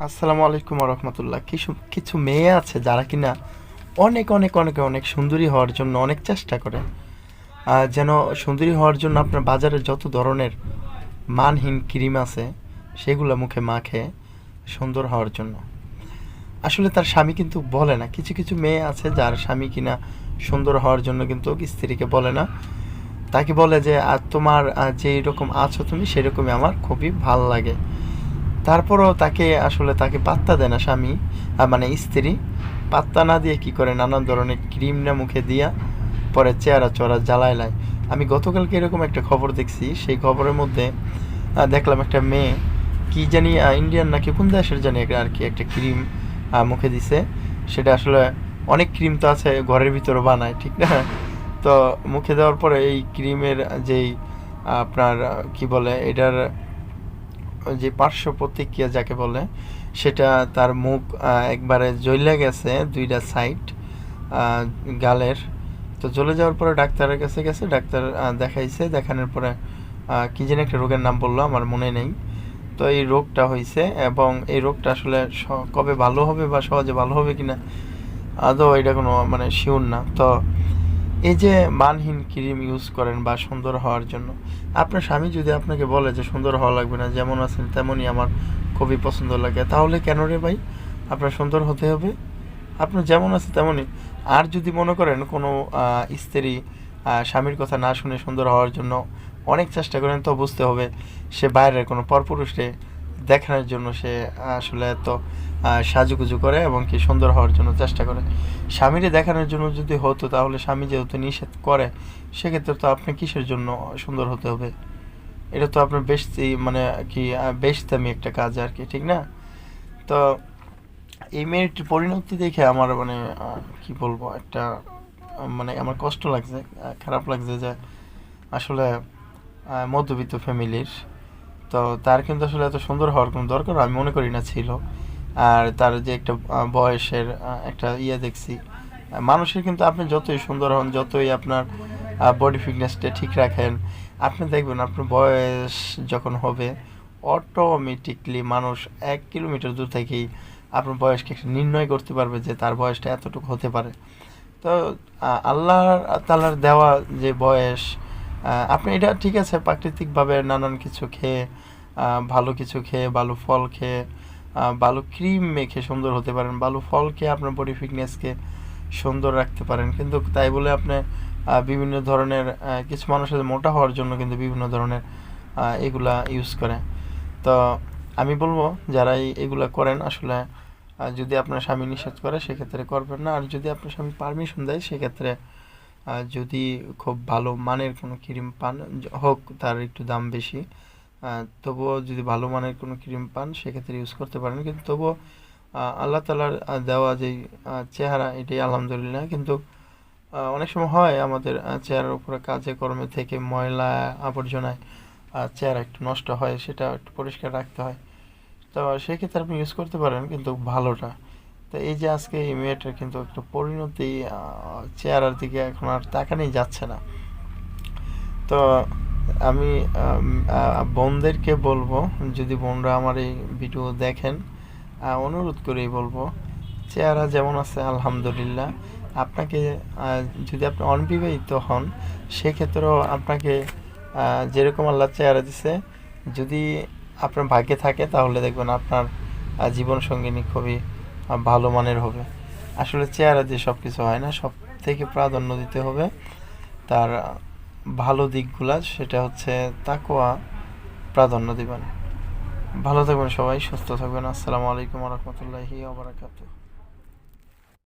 আসসালামু আলাইকুম রহমতুল্লাহ। কিছু কিছু মেয়ে আছে যারা কিনা অনেক অনেক অনেক অনেক সুন্দরী হওয়ার জন্য অনেক চেষ্টা করে। যেন সুন্দরী হওয়ার জন্য আপনার বাজারে যত ধরনের মানহীন ক্রিম আছে সেগুলো মুখে মাখে সুন্দর হওয়ার জন্য। আসলে তার স্বামী কিন্তু বলে না। কিছু কিছু মেয়ে আছে যার স্বামী কিনা সুন্দর হওয়ার জন্য কিন্তু স্ত্রীকে বলে না। তাকে বলে যে তোমার যেই রকম আছো তুমি সেরকমই আমার খুবই ভাল লাগে। তারপরও তাকে পাত্তা দেয় না স্বামী, মানে স্ত্রী। পাত্তা না দিয়ে কি করে নানান ধরনের ক্রিম না মুখে দিয়া পরে চেহারা চড়া জ্বালায় লায়। আমি গতকালকে এরকম একটা খবর দেখছি, সেই খবরের মধ্যে দেখলাম একটা মেয়ে কি জানি ইন্ডিয়ান নাকি কোন দেশের জানি আর কি একটা ক্রিম মুখে দিছে। সেটা আসলে অনেক ক্রিম তো আছে ঘরের ভিতরে বানায়, ঠিক না? তো মুখে দেওয়ার পরে এই ক্রিমের যেই আপনার কি বলে এটার যে পার্শ্ব প্রতিক্রিয়া যাকে বলে, সেটা তার মুখ একবারে জ্বলে গেছে, দুইটা সাইড গালের। তো জ্বলে যাওয়ার পরে ডাক্তারের কাছে গেছে, ডাক্তার দেখাইছে, দেখানোর পরে কি যেন একটা রোগের নাম বললো, আমার মনে নেই। তো এই রোগটা হয়েছে, এবং এই রোগটা আসলে কবে ভালো হবে বা সহজে ভালো হবে কিনা আদৌ এটা কোনো মানে শিওর না। তো এই যে মানহীন ক্রিম ইউজ করেন বা সুন্দর হওয়ার জন্য, আপনার স্বামী যদি আপনাকে বলে যে সুন্দর হওয়া লাগবে না, যেমন আছেন তেমনই আমার খুবই পছন্দ লাগে, তাহলে কেন রে ভাই আপনার সুন্দর হতে হবে? আপনার যেমন আছে তেমনই। আর যদি মনে করেন কোনো স্ত্রী স্বামীর কথা না শুনে সুন্দর হওয়ার জন্য অনেক চেষ্টা করেন, তো বুঝতে হবে সে বাইরের কোনো পরপুরুষে দেখানোর জন্য সে আসলে এত সাজুগুজু করে এবং কি সুন্দর হওয়ার জন্য চেষ্টা করে। স্বামীরে দেখানোর জন্য যদি হতো, তাহলে স্বামী যেহেতু নিষেধ করে, সেক্ষেত্রে তো আপনি কিসের জন্য সুন্দর হতে হবে? এটা তো আপনার বেশি মানে কি বেশতামি একটা কাজ আর কি, ঠিক না? তো এই মেয়েটির পরিণতি দেখে আমার মানে কি বলবো, একটা মানে আমার কষ্ট লাগছে, খারাপ লাগছে যে আসলে মধ্যবিত্ত ফ্যামিলির। তো তার কিন্তু আসলে এত সুন্দর হওয়ার কোনো দরকার আমি মনে করি না ছিল। আর তার যে একটা বয়সের একটা দেখছি, মানুষের কিন্তু আপনি যতই সুন্দর হন, যতই আপনার বডি ফিটনেসটা ঠিক রাখেন, আপনি দেখবেন আপনার বয়স যখন হবে অটোমেটিকলি মানুষ 1 কিলোমিটার দূর থেকেই আপনার বয়সকে একটা নির্ণয় করতে পারবে যে তার বয়সটা এতটুকু হতে পারে। তো আল্লাহ তাআলার দেওয়া যে বয়স, আপনি এটা ঠিক আছে প্রাকৃতিকভাবে নানান কিছু খেয়ে, ভালো কিছু খেয়ে, ভালো ফল খেয়ে, ভালো ক্রিম মেখে সুন্দর হতে পারেন, ভালো ফল খেয়ে আপনার বডি ফিটনেসকে সুন্দর রাখতে পারেন। কিন্তু তাই বলে আপনি বিভিন্ন ধরনের কিছু মানুষের মোটা হওয়ার জন্য কিন্তু বিভিন্ন ধরনের এগুলা ইউজ করে। তো আমি বলবো যারা এগুলা করেন আসলে যদি আপনার স্বামী নিষেধ করে সেক্ষেত্রে করবেন না। আর যদি আপনার স্বামী পারমিশন দেয় সেক্ষেত্রে যদি খুব ভালো মানের কোনো ক্রিম পান, হোক তার একটু দাম বেশি, তবুও যদি ভালো মানের কোনো ক্রিম পান সেক্ষেত্রে ইউজ করতে পারেন। কিন্তু তবুও আল্লাহ তাআলার দেওয়া যেই চেহারা, এটাই আলহামদুলিল্লাহ। কিন্তু অনেক সময় হয় আমাদের চেহারার উপরে কাজে কর্মে থেকে ময়লা আবর্জনায় চেহারা একটু নষ্ট হয়, সেটা একটু পরিষ্কার রাখতে হয়। তো সেক্ষেত্রে আপনি ইউজ করতে পারেন কিন্তু ভালোটা। তো এই যে আজকে এই মেয়েটার কিন্তু একটা পরিণতি, চেহারার দিকে এখন আর তাকানোই যাচ্ছে না। তো আমি বোনদেরকে বলবো, যদি বোনরা আমার এই ভিডিও দেখেন, অনুরোধ করেই বলবো, চেহারা যেমন আছে আলহামদুলিল্লাহ। আপনাকে যদি আপনি অনবিবাহিত হন সেক্ষেত্রেও আপনাকে যেরকম আল্লাহ চেহারা দিছে, যদি আপনার ভাগ্যে থাকে তাহলে দেখবেন আপনার জীবন সঙ্গিনী খুবই ভালো মানের হবে। আসলে চেহারা দিয়ে সব কিছু হয় না, সব থেকে প্রাধান্য দিতে হবে তার ভালো দিকগুলা, সেটা হচ্ছে তাকওয়া, প্রাধান্য দিবেন। ভালো থাকবেন সবাই, সুস্থ থাকবেন। আসসালামু আলাইকুম রহমতুল্লাহি ওয়া বারাকাতুহু।